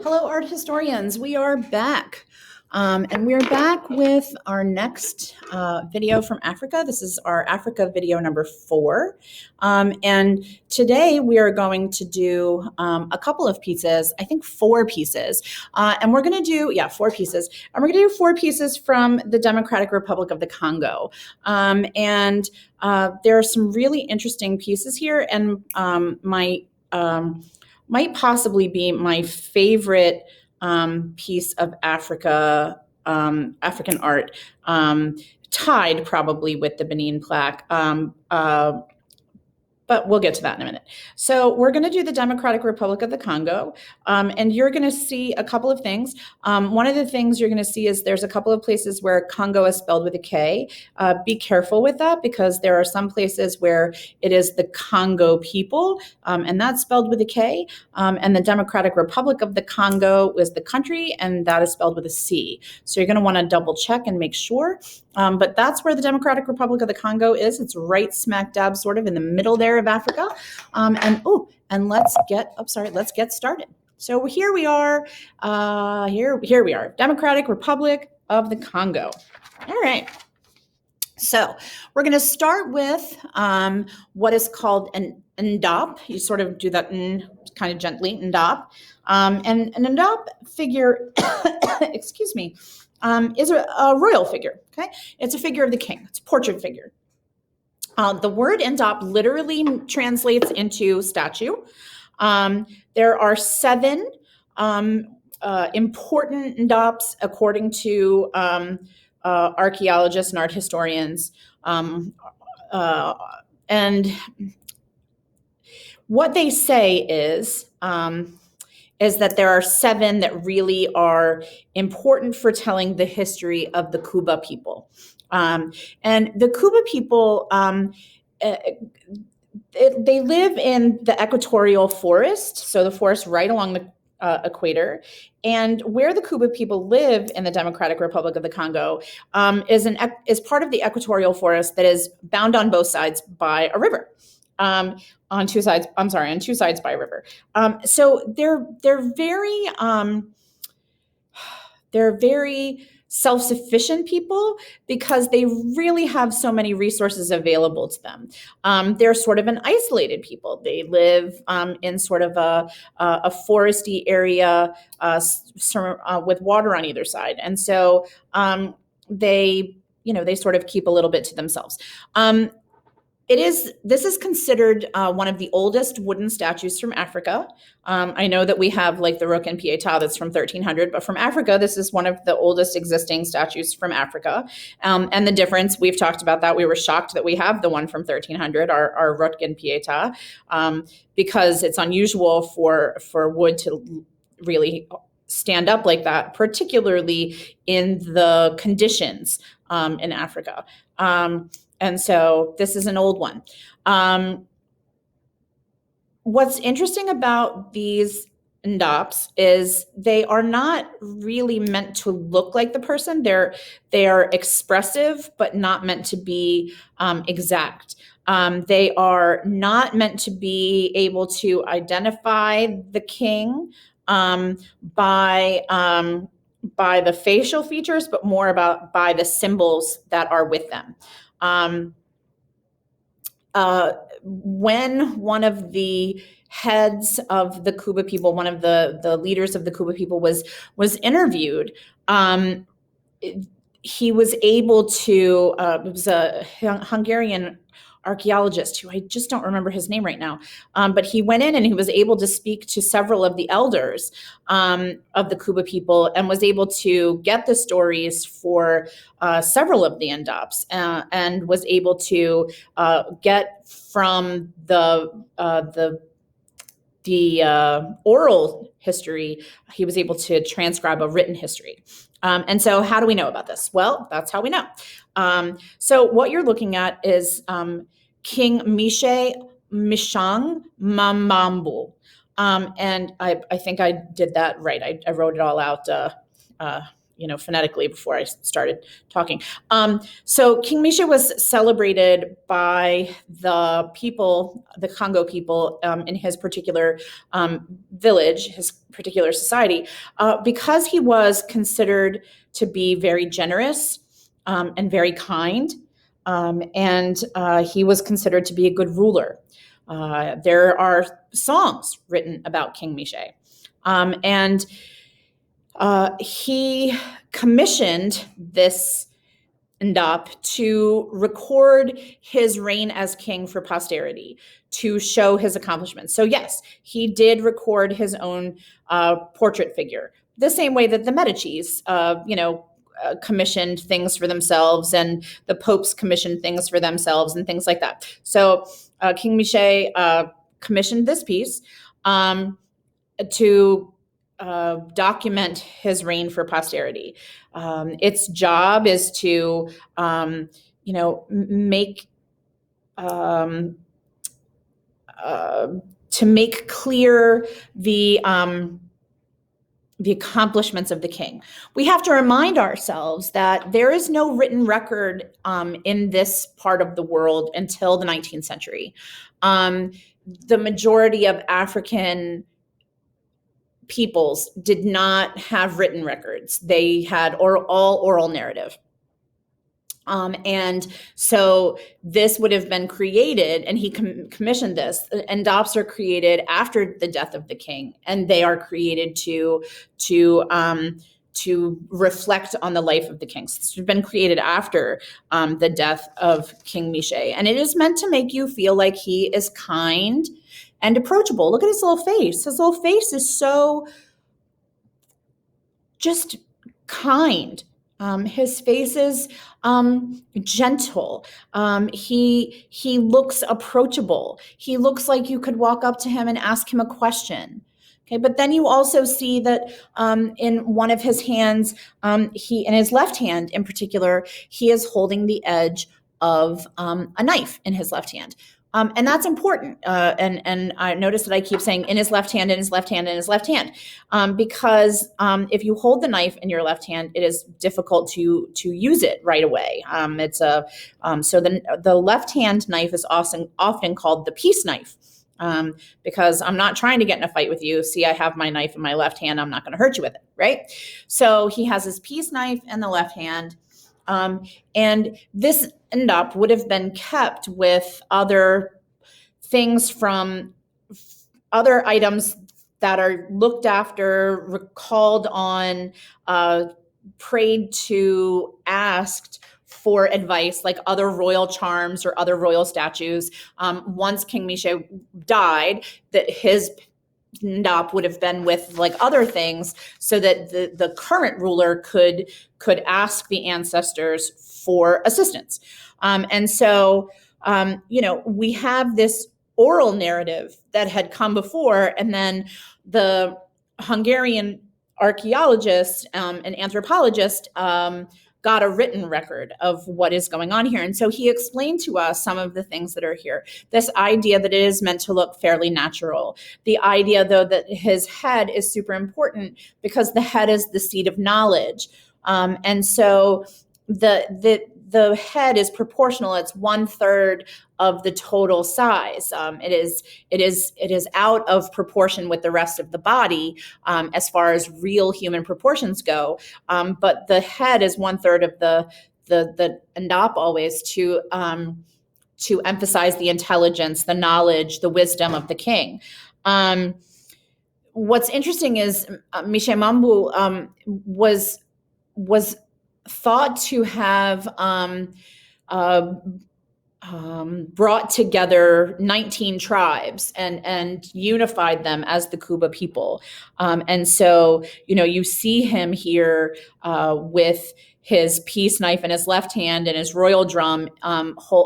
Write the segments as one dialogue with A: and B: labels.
A: Hello, art historians. We are back. And we're back with our next video from Africa. This is our Africa video number 4. And today we are going to do a couple of pieces, I think 4 pieces. And we're going to do, 4 pieces. And we're going to do 4 pieces from the Democratic Republic of the Congo. And there are some really interesting pieces here. And might possibly be my favorite piece of African art, tied probably with the Benin plaque. But we'll get to that in a minute. So we're going to do the Democratic Republic of the Congo, and you're going to see a couple of things. One of the things you're going to see is there's a couple of places where Congo is spelled with a K. Be careful with that because there are some places where it is the Congo people, and that's spelled with a K, and the Democratic Republic of the Congo is the country, and that is spelled with a C. So you're going to want to double check and make sure. But that's where the Democratic Republic of the Congo is. It's right smack dab sort of in the middle there of Africa. And let's get started. So here we are, here we are, Democratic Republic of the Congo. All right. So we're going to start with what is called an Ndop. You sort of do that kind of gently, Ndop. And an Ndop figure, excuse me, is a royal figure, okay? It's a figure of the king. It's a portrait figure. The word Ndop literally translates into statue. There are 7 important Ndops according to archaeologists and art historians. And what they say is that there are 7 that really are important for telling the history of the Kuba people. And the Kuba people, they live in the equatorial forest, so the forest right along the equator. And where the Kuba people live in the Democratic Republic of the Congo is part of the equatorial forest that is bound on both sides by a river. On two sides by a river. So they're very self-sufficient people because they really have so many resources available to them. They're sort of an isolated people. They live in sort of a foresty area with water on either side, and so they sort of keep a little bit to themselves. This is considered one of the oldest wooden statues from Africa. I know that we have like the Rook and Pietà that's from 1300, but from Africa, this is one of the oldest existing statues from Africa. And the difference, we've talked about that. We were shocked that we have the one from 1300, our Rook and Pietà, because it's unusual for wood to really stand up like that, particularly in the conditions in Africa. And so this is an old one. What's interesting about these Ndops is they are not really meant to look like the person. They are expressive, but not meant to be exact. They are not meant to be able to identify the king by the facial features, but more by the symbols that are with them. When one of the heads of the Kuba people, one of the leaders of the Kuba people was interviewed, he was able to, it was a Hungarian archaeologist who I just don't remember his name right now, but he went in and he was able to speak to several of the elders of the Kuba people and was able to get the stories for several of the Ndops and was able to get from the oral history, he was able to transcribe a written history. And so how do we know about this? Well, that's how we know. So what you're looking at is King Mishe Mishang Mamambu. And I think I did that right. I wrote it all out phonetically before I started talking. So King Mishe was celebrated by the people, the Congo people, in his particular village, his particular society, because he was considered to be very generous and very kind, and he was considered to be a good ruler. There are songs written about King Mishe, and he commissioned this Ndop to record his reign as king for posterity, to show his accomplishments. So yes, he did record his own portrait figure, the same way that the Medicis, commissioned things for themselves, and the popes commissioned things for themselves, and things like that. So King Mishe commissioned this piece to document his reign for posterity. Its job is to, make clear the accomplishments of the king. We have to remind ourselves that there is no written record in this part of the world until the 19th century. The majority of African peoples did not have written records. They had all oral narrative. And so this would have been created, and he commissioned this. Ndops are created after the death of the king, and they are created to reflect on the life of the king. So this has been created after the death of King Mishe, and it is meant to make you feel like he is kind and approachable. Look at his little face. His little face is so just kind. His face is gentle. He looks approachable. He looks like you could walk up to him and ask him a question. Okay, but then you also see that in one of his hands, in his left hand in particular, he is holding the edge of a knife in his left hand. And that's important. And I notice that I keep saying in his left hand, in his left hand, in his left hand, because if you hold the knife in your left hand, it is difficult to use it right away. So the left hand knife is often called the peace knife. Because I'm not trying to get in a fight with you. See, I have my knife in my left hand. I'm not going to hurt you with it, right? So he has his peace knife in the left hand. And this Ndop would have been kept with other things from other items that are looked after, recalled on, prayed to, asked for advice, like other royal charms or other royal statues. Once King Mishe died, that his Ndop would have been with like other things, so that the current ruler could ask the ancestors for assistance. And so, we have this oral narrative that had come before, and then the Hungarian archaeologist and anthropologist got a written record of what is going on here. And so he explained to us some of the things that are here. This idea that it is meant to look fairly natural. The idea, though, that his head is super important because the head is the seat of knowledge. And so the head is proportional. It's 1/3 of the total size. It is out of proportion with the rest of the body as far as real human proportions go. But the head is 1/3 of the Ndop always to emphasize the intelligence, the knowledge, the wisdom of the king. What's interesting is Mishe Mambu was thought to have brought together 19 tribes and unified them as the Kuba people. And so, you see him here with his peace knife in his left hand and his royal drum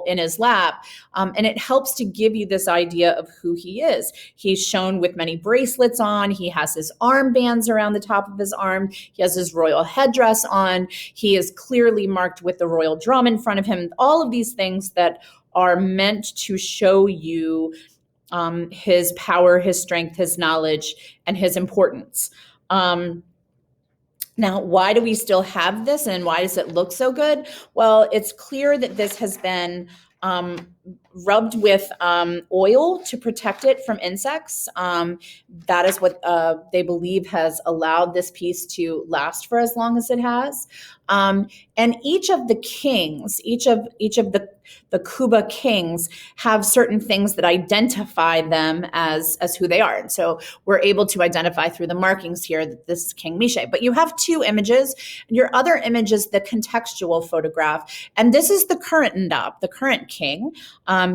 A: in his lap. And it helps to give you this idea of who he is. He's shown with many bracelets on. He has his armbands around the top of his arm. He has his royal headdress on. He is clearly marked with the royal drum in front of him. All of these things that are meant to show you his power, his strength, his knowledge, and his importance. Now, why do we still have this and why does it look so good? Well, it's clear that this has been rubbed with oil to protect it from insects. That is what they believe has allowed this piece to last for as long as it has. And each of the kings, each of the Kuba kings have certain things that identify them as who they are. And so we're able to identify through the markings here that this is King Mishe. But you have two images. Your other image is the contextual photograph. And this is the current Ndop, the current king,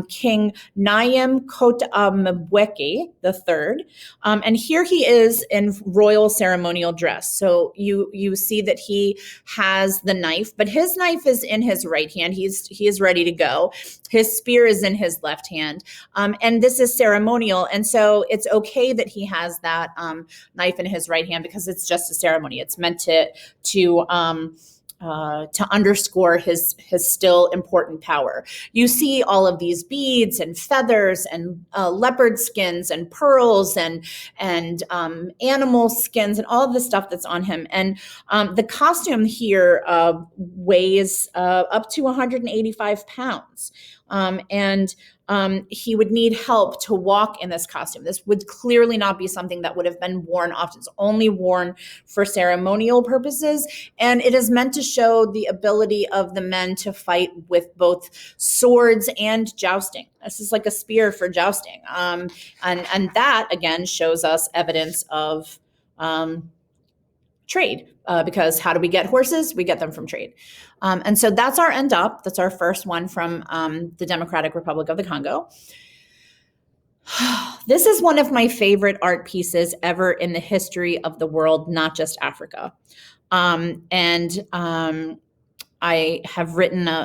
A: King Nayim Kotamabweki III. And here he is in royal ceremonial dress. So you see that he has the knife, but his knife is in his right hand. He is ready to go. His spear is in his left hand. And this is ceremonial. And so it's okay that he has that knife in his right hand because it's just a ceremony. It's meant to underscore his still important power. You see all of these beads and feathers and leopard skins and pearls and animal skins and all of the stuff that's on him. And the costume here weighs up to 185 pounds. And he would need help to walk in this costume. This would clearly not be something that would have been worn often. It's only worn for ceremonial purposes. And it is meant to show the ability of the men to fight with both swords and jousting. This is like a spear for jousting. And that, again, shows us evidence of trade, because how do we get horses? We get them from trade. And so that's our Ndop. That's our first one from the Democratic Republic of the Congo. This is one of my favorite art pieces ever in the history of the world, not just Africa. I have written I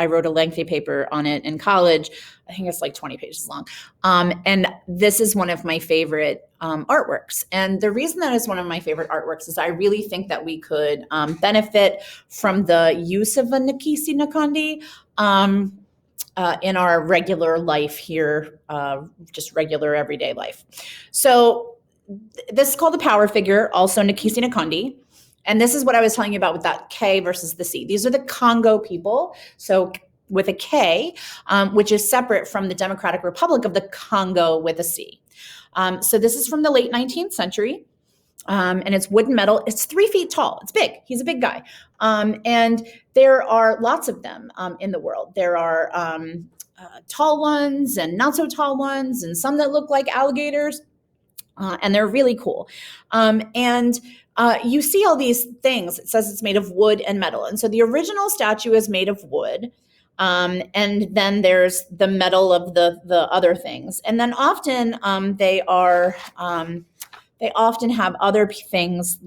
A: wrote a lengthy paper on it in college. I think it's like 20 pages long. And this is one of my favorite artworks. And the reason that is one of my favorite artworks is I really think that we could benefit from the use of a Nkisi Nkondi in our regular life here, just regular everyday life. So this is called the power figure, also Nkisi Nkondi. And this is what I was telling you about with that K versus the C. These are the Congo people. So with a K, which is separate from the Democratic Republic of the Congo with a C. So this is from the late 19th century. And it's wood and metal. It's 3 feet tall. It's big. He's a big guy. And there are lots of them in the world. There are tall ones and not so tall ones and some that look like alligators. And they're really cool. You see all these things. It says it's made of wood and metal. And so the original statue is made of wood. And then there's the metal of the other things. And then often they often have other things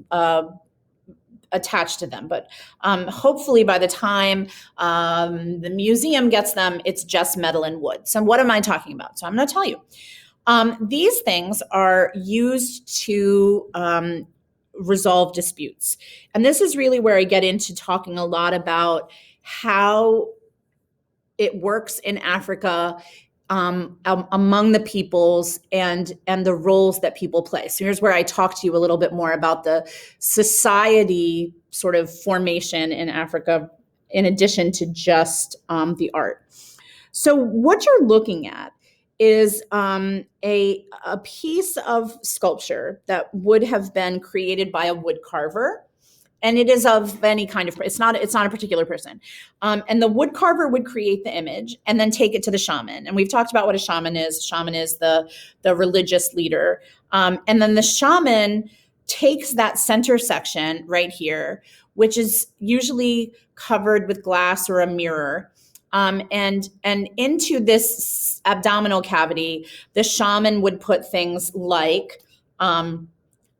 A: attached to them. But hopefully by the time the museum gets them, it's just metal and wood. So what am I talking about? So I'm going to tell you. These things are used to resolve disputes. And this is really where I get into talking a lot about how it works in Africa among the peoples and the roles that people play. So here's where I talk to you a little bit more about the society sort of formation in Africa, in addition to just the art. So what you're looking at is a piece of sculpture that would have been created by a wood carver. And it is of any kind of, it's not a particular person. And the wood carver would create the image and then take it to the shaman. And we've talked about what a shaman is. Shaman is the religious leader. And then the shaman takes that center section right here, which is usually covered with glass or a mirror. And into this abdominal cavity, the shaman would put things like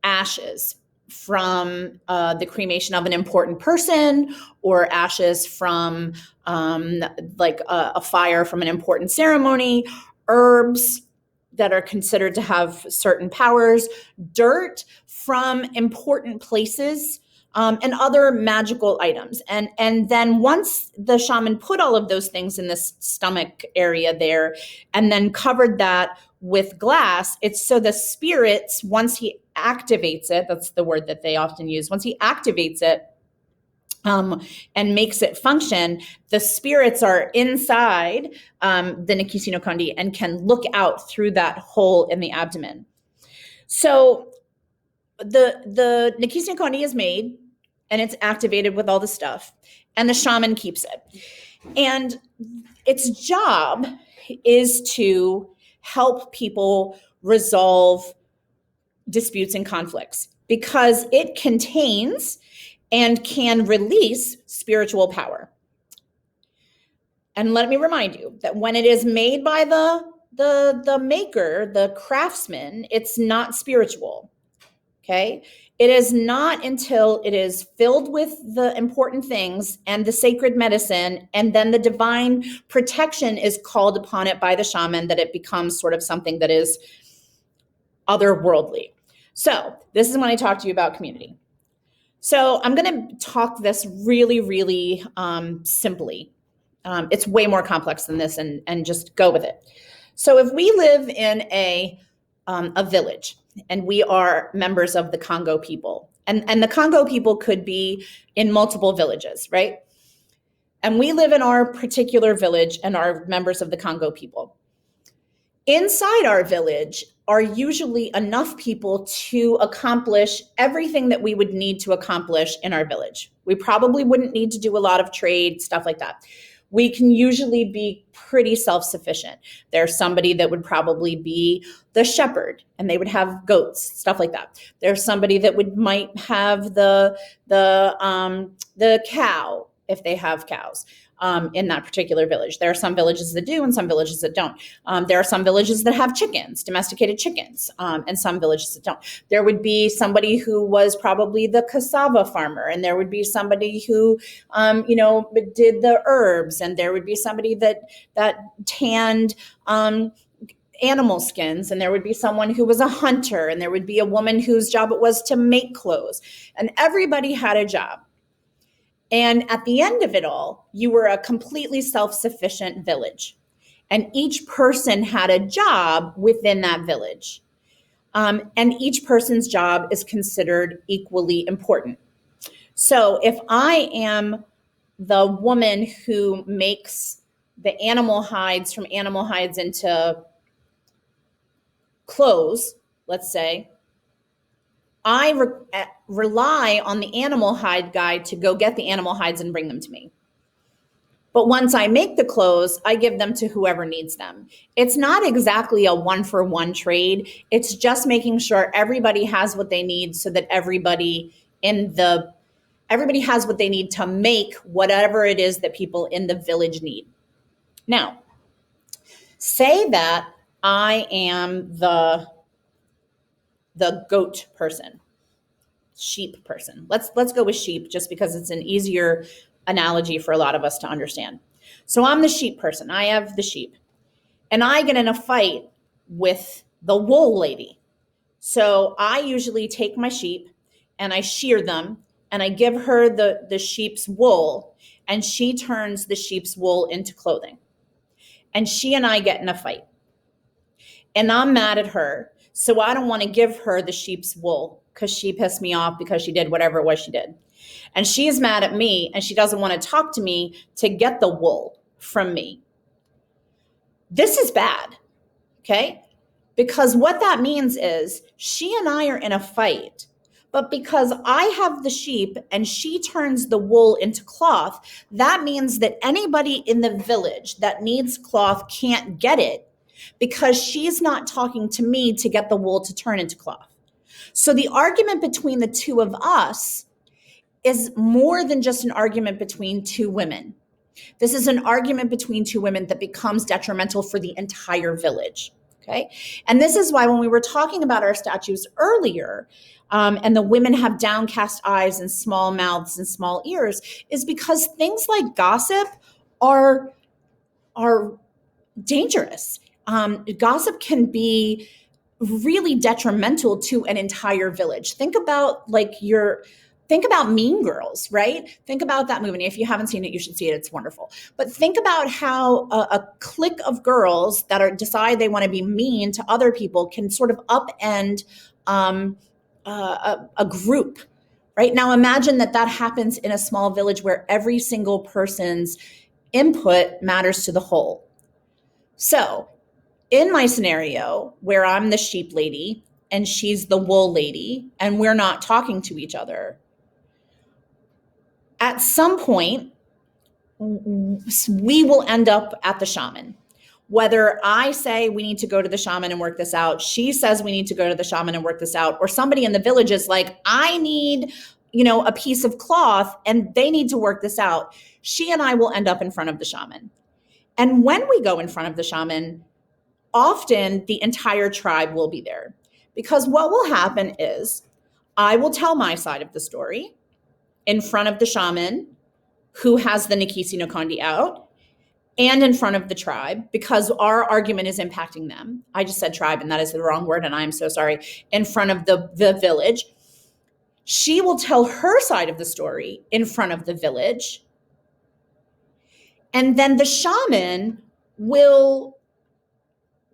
A: ashes from the cremation of an important person, or ashes from like a fire from an important ceremony, herbs that are considered to have certain powers, dirt from important places, and other magical items. And then once the shaman put all of those things in this stomach area there, and then covered that with glass, it's so the spirits, once he activates it, that's the word that they often use, once he activates it, and makes it function, the spirits are inside the Nkisi no Kondi and can look out through that hole in the abdomen. So the Nkisi no Kondi is made and it's activated with all the stuff, and the shaman keeps it. And its job is to help people resolve disputes and conflicts because it contains and can release spiritual power. And let me remind you that when it is made by the maker, the craftsman, it's not spiritual. Okay? It is not until it is filled with the important things and the sacred medicine, and then the divine protection is called upon it by the shaman, that it becomes sort of something that is otherworldly. So this is when I talk to you about community. So I'm going to talk this really, really simply. It's way more complex than this, and just go with it. So if we live in a village, and we are members of the Congo people, and the Congo people could be in multiple villages, right? And we live in our particular village and are members of the Congo people. Inside our village are usually enough people to accomplish everything that we would need to accomplish in our village. We probably wouldn't need to do a lot of trade, stuff like that. We can usually be pretty self-sufficient. There's somebody that would probably be the shepherd, and they would have goats, stuff like that. There's somebody that might have the cow, if they have cows. In that particular village. There are some villages that do and some villages that don't. There are some villages that have chickens, domesticated chickens, and some villages that don't. There would be somebody who was probably the cassava farmer, and there would be somebody who, did the herbs, and there would be somebody that tanned animal skins, and there would be someone who was a hunter, and there would be a woman whose job it was to make clothes, and everybody had a job. And at the end of it all, you were a completely self-sufficient village. And each person had a job within that village. And each person's job is considered equally important. So if I am the woman who makes the animal hides from animal hides into clothes, let's say, I rely on the animal hide guy to go get the animal hides and bring them to me. But once I make the clothes, I give them to whoever needs them. It's not exactly a one-for-one trade. It's just making sure everybody has what they need so that everybody has what they need to make whatever it is that people in the village need. Now, say that I am the goat person, sheep person. Let's go with sheep just because it's an easier analogy for a lot of us to understand. So I'm the sheep person. I have the sheep. And I get in a fight with the wool lady. So I usually take my sheep and I shear them and I give her the sheep's wool, and she turns the sheep's wool into clothing. And she and I get in a fight. And I'm mad at her. So I don't want to give her the sheep's wool because she pissed me off because she did whatever it was she did. And she is mad at me and she doesn't want to talk to me to get the wool from me. This is bad, okay? Because what that means is she and I are in a fight, but because I have the sheep and she turns the wool into cloth, that means that anybody in the village that needs cloth can't get it because she's not talking to me to get the wool to turn into cloth. So the argument between the two of us is more than just an argument between two women. This is an argument between two women that becomes detrimental for the entire village. Okay. And this is why when we were talking about our statues earlier, and the women have downcast eyes and small mouths and small ears, is because things like gossip are dangerous. Gossip can be really detrimental to an entire village. Think about like your Think about Mean Girls, right? Think about that movie. If you haven't seen it, you should see it. It's wonderful. But think about how a clique of girls that decide they want to be mean to other people can sort of upend a group, right? Now imagine that happens in a small village where every single person's input matters to the whole. So in my scenario where I'm the sheep lady and she's the wool lady and we're not talking to each other, at some point, we will end up at the shaman. Whether I say we need to go to the shaman and work this out, she says we need to go to the shaman and work this out, or somebody in the village is like, I need, a piece of cloth and they need to work this out. She and I will end up in front of the shaman. And when we go in front of the shaman, often the entire tribe will be there. Because what will happen is I will tell my side of the story in front of the shaman who has the Nkisi Nkondi out, and in front of the tribe, because our argument is impacting them. I just said tribe, and that is the wrong word, and I'm so sorry. In front of the village. She will tell her side of the story in front of the village. And then the shaman will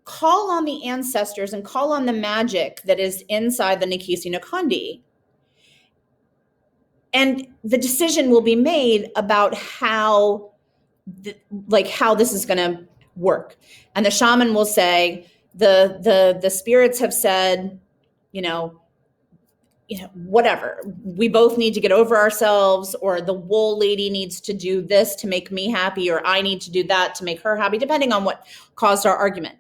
A: call on the ancestors and call on the magic that is inside the Nkisi Nkondi. And the decision will be made about how this is going to work. And the shaman will say, the spirits have said, whatever, we both need to get over ourselves, or the wool lady needs to do this to make me happy, or I need to do that to make her happy, depending on what caused our argument.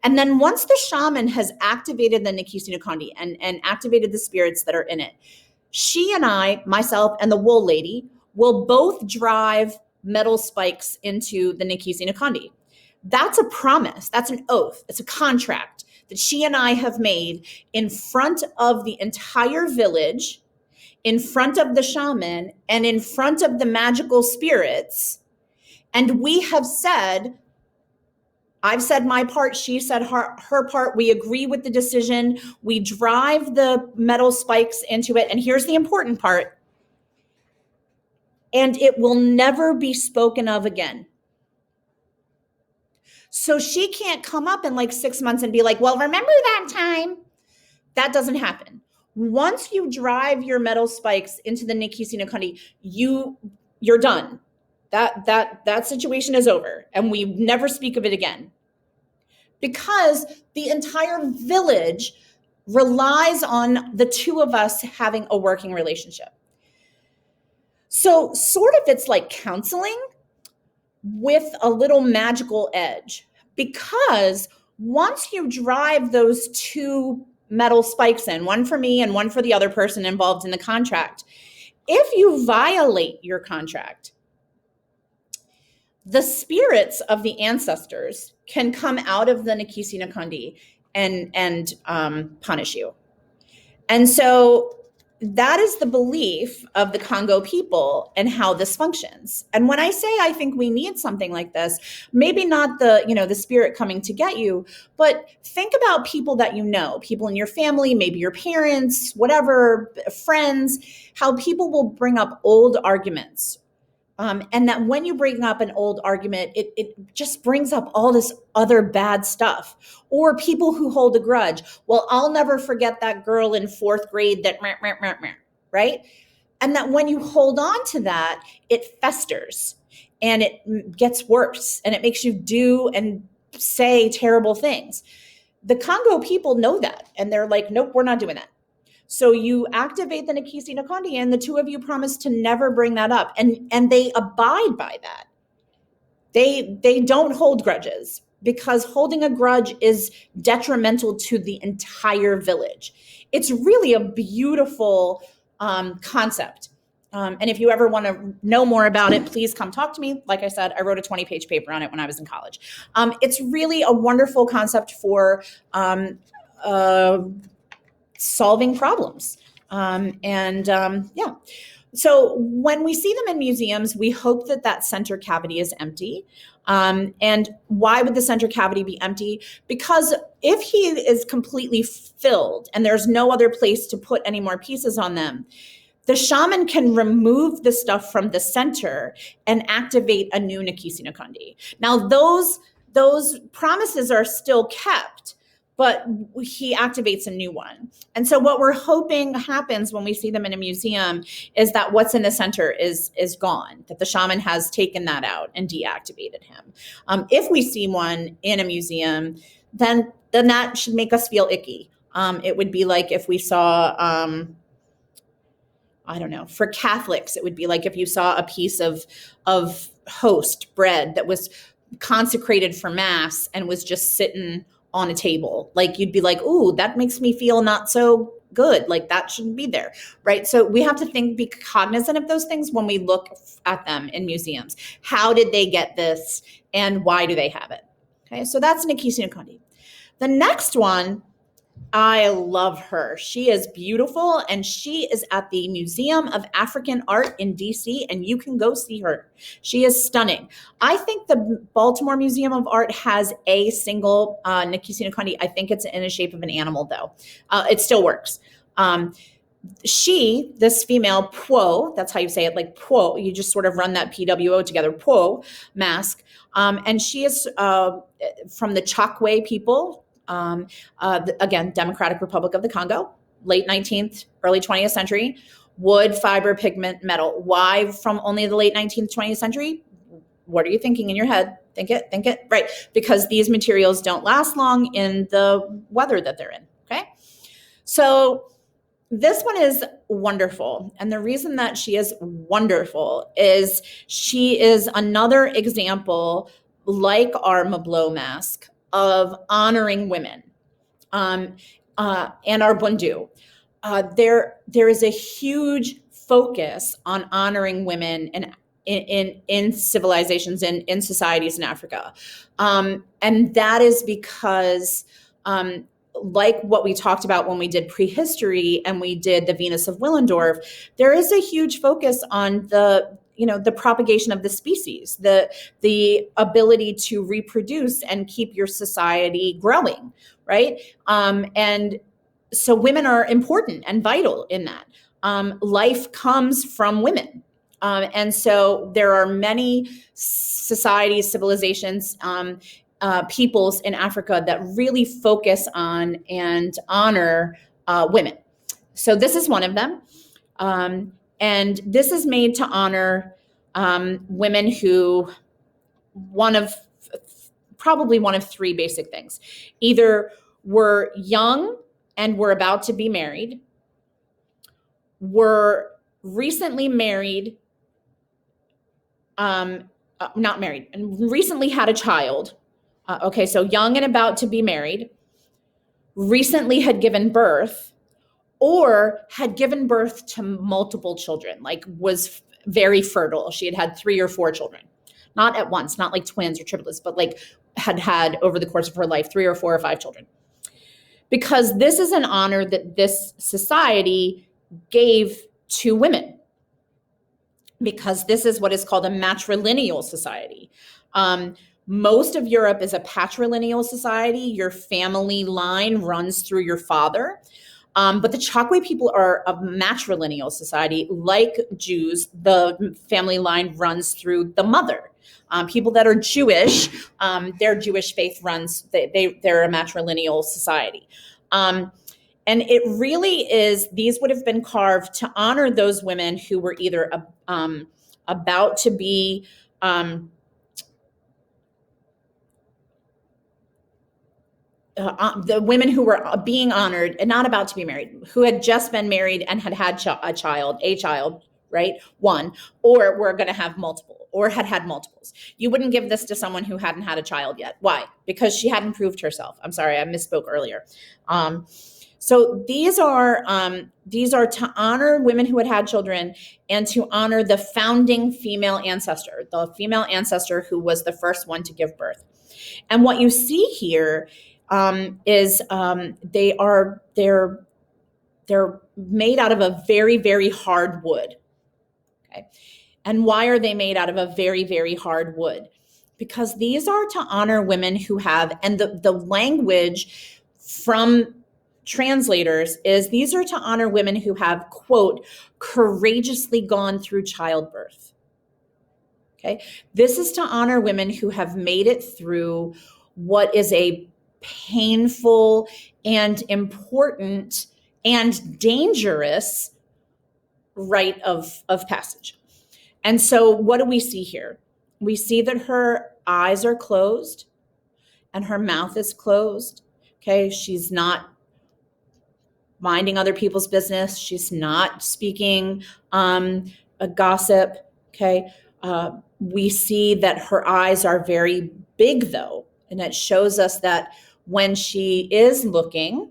A: And then once the shaman has activated the Nkisi Nkondi and activated the spirits that are in it, she and I, myself and the wool lady, will both drive metal spikes into the Nkisi Nkondi. That's a promise. That's an oath. It's a contract that she and I have made in front of the entire village, in front of the shaman, and in front of the magical spirits. And we have said, I've said my part, she said her part. We agree with the decision. We drive the metal spikes into it. And here's the important part. And it will never be spoken of again. So she can't come up in like 6 months and be like, well, remember that time? That doesn't happen. Once you drive your metal spikes into the Nkisi Nkondi, you're done. That situation is over, and we never speak of it again. Because the entire village relies on the two of us having a working relationship. So sort of it's like counseling with a little magical edge, because once you drive those two metal spikes in, one for me and one for the other person involved in the contract, if you violate your contract, the spirits of the ancestors can come out of the Nkisi Nkondi and punish you. And so that is the belief of the Congo people and how this functions. And when I say I think we need something like this, maybe not the spirit coming to get you, but think about people that people in your family, maybe your parents, whatever, friends, how people will bring up old arguments. And that when you bring up an old argument, it just brings up all this other bad stuff. Or people who hold a grudge. Well, I'll never forget that girl in 4th grade that, right? And that when you hold on to that, it festers and it gets worse and it makes you do and say terrible things. The Congo people know that, and they're like, nope, we're not doing that. So you activate the Nkisi Nkondi, and the two of you promise to never bring that up. And they abide by that. They don't hold grudges, because holding a grudge is detrimental to the entire village. It's really a beautiful concept. And if you ever want to know more about it, please come talk to me. Like I said, I wrote a 20-page paper on it when I was in college. It's really a wonderful concept for solving problems. Yeah. So when we see them in museums, we hope that center cavity is empty. And why would the center cavity be empty? Because if he is completely filled and there's no other place to put any more pieces on them, the shaman can remove the stuff from the center and activate a new Nkisi Nkondi. Now, those promises are still kept, but he activates a new one. And so what we're hoping happens when we see them in a museum is that what's in the center is gone, that the shaman has taken that out and deactivated him. If we see one in a museum, then that should make us feel icky. It would be like if we saw, I don't know, for Catholics, it would be like if you saw a piece of host bread that was consecrated for mass and was just sitting on a table. Like you'd be like, ooh, that makes me feel not so good. Like that shouldn't be there, right? So we have to be cognizant of those things when we look at them in museums. How did they get this and why do they have it? Okay, so that's Nkisi Nkondi. The next one, I love her. She is beautiful, and she is at the Museum of African Art in DC, and you can go see her. She is stunning. I think the Baltimore Museum of Art has a single Nkisi Nkondi. I think it's in the shape of an animal, though. It still works. This female, Pwo, that's how you say it, like Pwo, you just sort of run that PWO together, Pwo mask. And she is from the Chokwe people, again, Democratic Republic of the Congo, late 19th, early 20th century, wood, fiber, pigment, metal. Why from only the late 19th, 20th century? What are you thinking in your head? Think it. Right. Because these materials don't last long in the weather that they're in. Okay. So this one is wonderful. And the reason that she is wonderful is she is another example, like our Mablo mask, of honoring women, and our Bundu. There is a huge focus on honoring women in civilizations, in societies in Africa. And that is because, like what we talked about when we did prehistory and we did the Venus of Willendorf, there is a huge focus on the propagation of the species, the ability to reproduce and keep your society growing, right? And so women are important and vital in that. Life comes from women. And so there are many societies, civilizations, peoples in Africa that really focus on and honor women. So this is one of them. And this is made to honor women who probably one of three basic things. Either were young and were about to be married, were recently married, not married, and recently had a child. Okay, so young and about to be married, recently had given birth, or had given birth to multiple children, like was very fertile. She had 3 or 4 children, not at once, not like twins or triplets, but like had over the course of her life 3 or 4 or 5 children. Because this is an honor that this society gave to women, because this is what is called a matrilineal society. Most of Europe is a patrilineal society. Your family line runs through your father. But the Chokwe people are a matrilineal society. Like Jews, the family line runs through the mother. People that are Jewish, their Jewish faith runs, they're a matrilineal society. And it really is, these would have been carved to honor those women who were either about to be the women who were being honored and not about to be married, who had just been married and had a child, right? One, or were going to have multiple, or had multiples. You wouldn't give this to someone who hadn't had a child yet. Why? Because she hadn't proved herself. I'm sorry, I misspoke earlier. So these are to honor women who had children and to honor the founding female ancestor, the female ancestor who was the first one to give birth. And what you see here is they're made out of a very, very hard wood. Okay. And why are they made out of a very, very hard wood? Because these are to honor women who have, and the language from translators is these are to honor women who have, quote, courageously gone through childbirth. Okay. This is to honor women who have made it through what is a painful and important and dangerous rite of passage. And so what do we see here? We see that her eyes are closed and her mouth is closed. Okay. She's not minding other people's business. She's not speaking a gossip. Okay. We see that her eyes are very big, though, and it shows us that when she is looking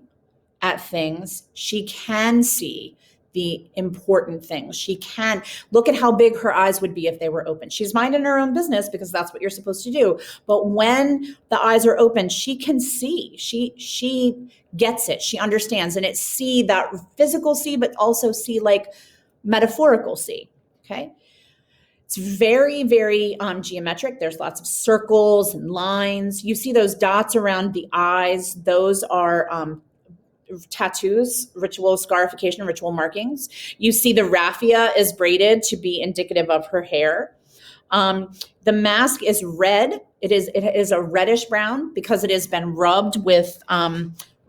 A: at things, she can see the important things. She can look at how big her eyes would be if they were open. She's minding her own business because that's what you're supposed to do. But when the eyes are open, she can see. She gets it. She understands. And it's see, that physical see, but also see like metaphorical see. Okay. It's very, very geometric. There's lots of circles and lines. You see those dots around the eyes. Those are tattoos, ritual scarification, ritual markings. You see the raffia is braided to be indicative of her hair. The mask is red. It is a reddish brown because it has been rubbed with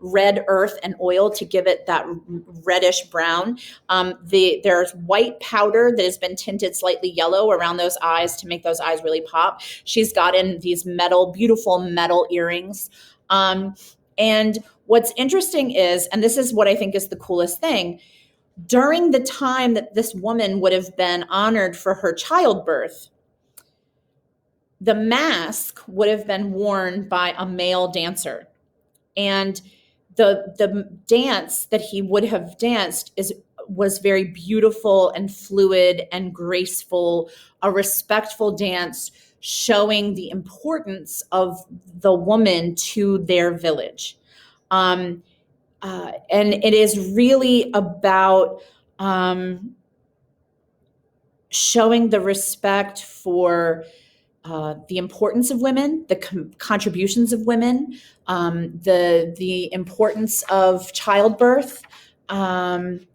A: red earth and oil to give it that reddish brown. There's white powder that has been tinted slightly yellow around those eyes to make those eyes really pop. She's got in these beautiful metal earrings. And what's interesting is, and this is what I think is the coolest thing, during the time that this woman would have been honored for her childbirth, the mask would have been worn by a male dancer. And the dance that he would have danced was very beautiful and fluid and graceful, a respectful dance showing the importance of the woman to their village. And it is really about showing the respect for the importance of women, the contributions of women, the importance of childbirth, and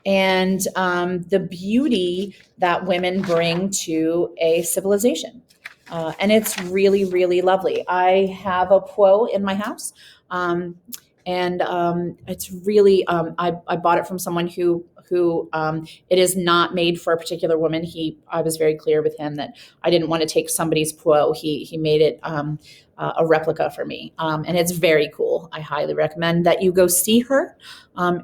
A: the beauty that women bring to a civilization. And it's really, really lovely. I have a po in my house, and it's really, I bought it from someone who it is not made for a particular woman. I was very clear with him that I didn't want to take somebody's po. He made it a replica for me, and it's very cool. I highly recommend that you go see her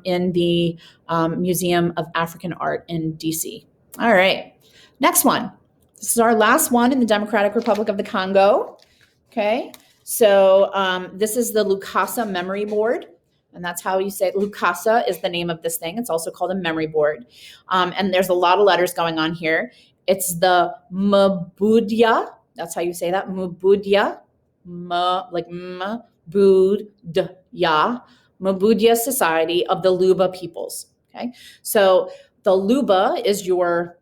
A: in the Museum of African Art in DC. All right, next one. This is our last one in the Democratic Republic of the Congo. Okay, so this is the Lukasa memory board. And that's how you say it. Lukasa is the name of this thing. It's also called a memory board. And there's a lot of letters going on here. It's the Mabudya. That's how you say that. Mabudya. Like Mabudya. Mabudya Society of the Luba peoples. Okay. So the Luba is your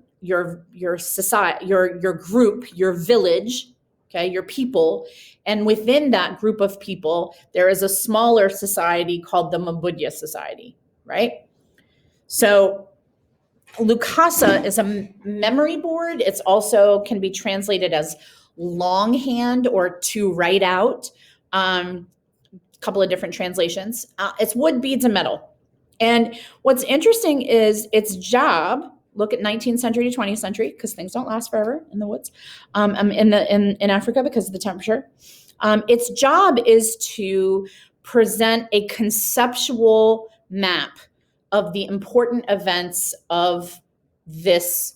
A: society, your group, your village. Okay, your people. And within that group of people, there is a smaller society called the Mabudya Society, right? So Lukasa is a memory board. It's also can be translated as longhand or to write out. A couple of different translations. It's wood, beads, and metal. And what's interesting is its job. Look at 19th century to 20th century because things don't last forever in the woods, in Africa because of the temperature. Its job is to present a conceptual map of the important events of this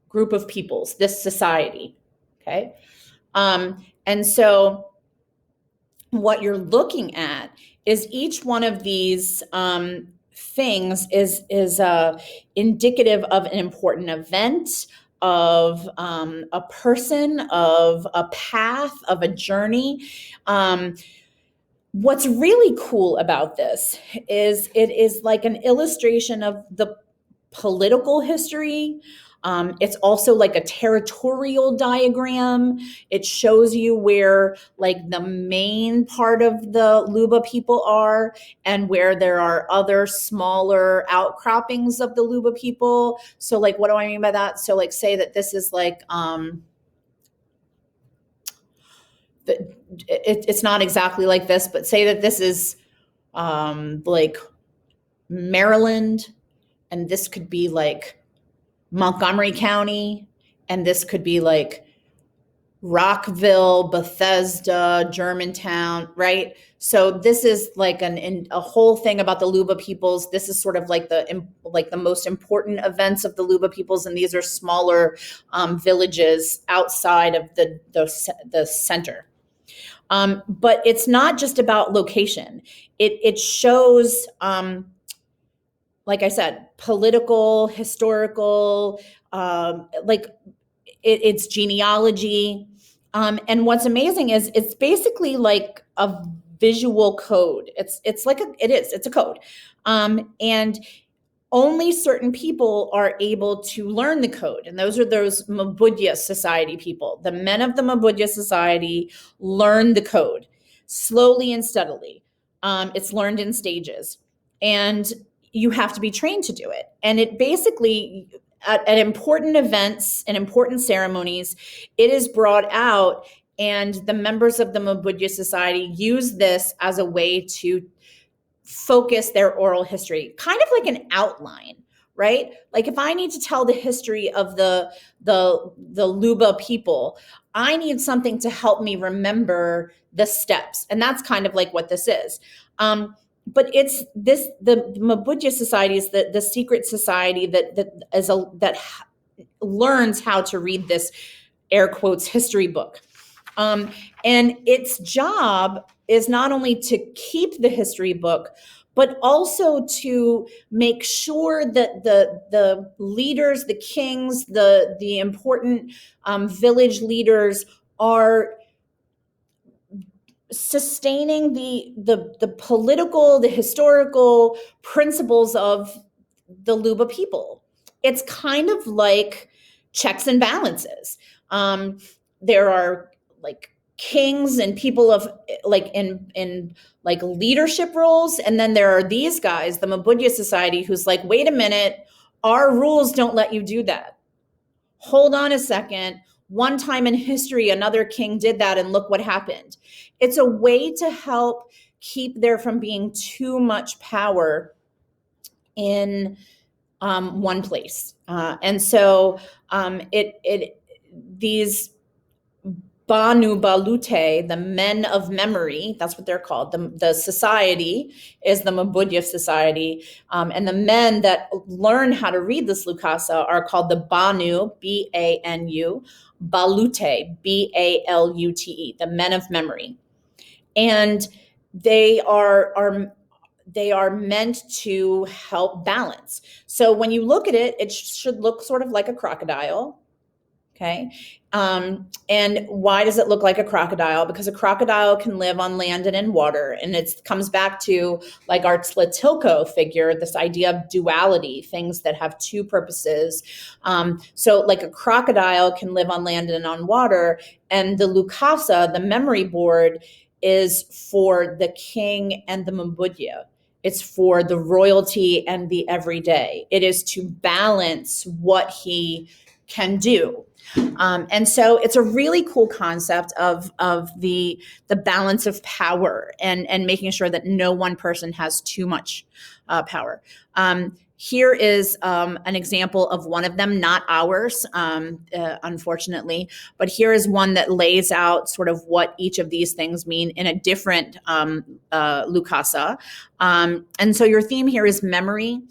A: group of peoples, this society. Okay, and so what you're looking at is each one of these things is indicative of an important event, of a person, of a path, of a journey. What's really cool about this is it is like an illustration of the political history, It's also like a territorial diagram. It shows you where like the main part of the Luba people are and where there are other smaller outcroppings of the Luba people. So like, what do I mean by that? So like, say that this is like, it's not exactly like this, but say that this is like Maryland, and this could be like Montgomery County, and this could be like Rockville, Bethesda, Germantown, right? So this is like a whole thing about the Luba peoples. This is sort of like the most important events of the Luba peoples, and these are smaller villages outside of the center. But it's not just about location. It shows, like I said, political, historical, like it's genealogy. And what's amazing is it's basically like a visual code. It's a code. And only certain people are able to learn the code. And those are those Mabudya Society people. The men of the Mabudya Society learn the code slowly and steadily. It's learned in stages. And you have to be trained to do it. And it basically, at important events and important ceremonies, it is brought out, and the members of the Mabudya Society use this as a way to focus their oral history, kind of like an outline, right? Like if I need to tell the history of the Luba people, I need something to help me remember the steps, and that's kind of like what this is. But it's this, the Mabudya Society is the secret society that learns how to read this air quotes history book. And its job is not only to keep the history book, but also to make sure that the leaders, the kings, the important village leaders are sustaining the political, the historical principles of the Luba people. It's kind of like checks and balances. There are like kings and people of like in like leadership roles, and then there are these guys, the Mabudya Society, who's like, wait a minute, our rules don't let you do that. Hold on a second. One time in history, another king did that, and look what happened. It's a way to help keep there from being too much power in one place. And so these Banu Balute, the men of memory, that's what they're called. The society is the Mabudya Society. And the men that learn how to read this Lukasa are called the Banu, B-A-N-U, Balute, B-A-L-U-T-E, the men of memory. And they are meant to help balance. So when you look at it, it should look sort of like a crocodile. Okay. And why does it look like a crocodile? Because a crocodile can live on land and in water. And it comes back to like our Tlatilco figure, this idea of duality, things that have two purposes. So like a crocodile can live on land and on water. And the Lukasa, the memory board, is for the king and the Mabudya. It's for the royalty and the everyday. It is to balance what he can do. And so it's a really cool concept of the balance of power and making sure that no one person has too much power. Here is an example of one of them, not ours, unfortunately, but here is one that lays out sort of what each of these things mean in a different Lukasa. And so your theme here is memory.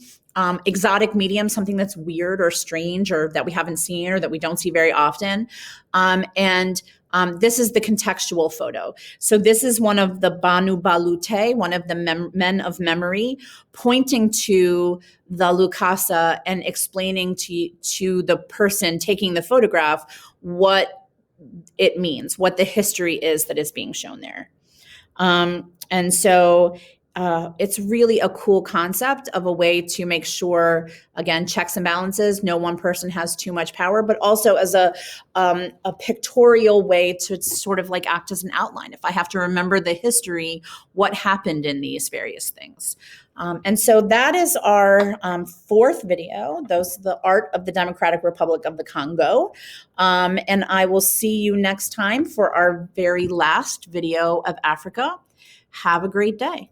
A: Exotic medium, something that's weird or strange or that we haven't seen or that we don't see very often. And this is the contextual photo. So this is one of the Banu Balute, one of the men of memory, pointing to the Lukasa and explaining to the person taking the photograph what it means, what the history is that is being shown there. And so it's really a cool concept of a way to make sure, again, checks and balances, no one person has too much power, but also as a pictorial way to sort of like act as an outline. If I have to remember the history, what happened in these various things. And so that is our fourth video. Those the art of the Democratic Republic of the Congo. And I will see you next time for our very last video of Africa. Have a great day.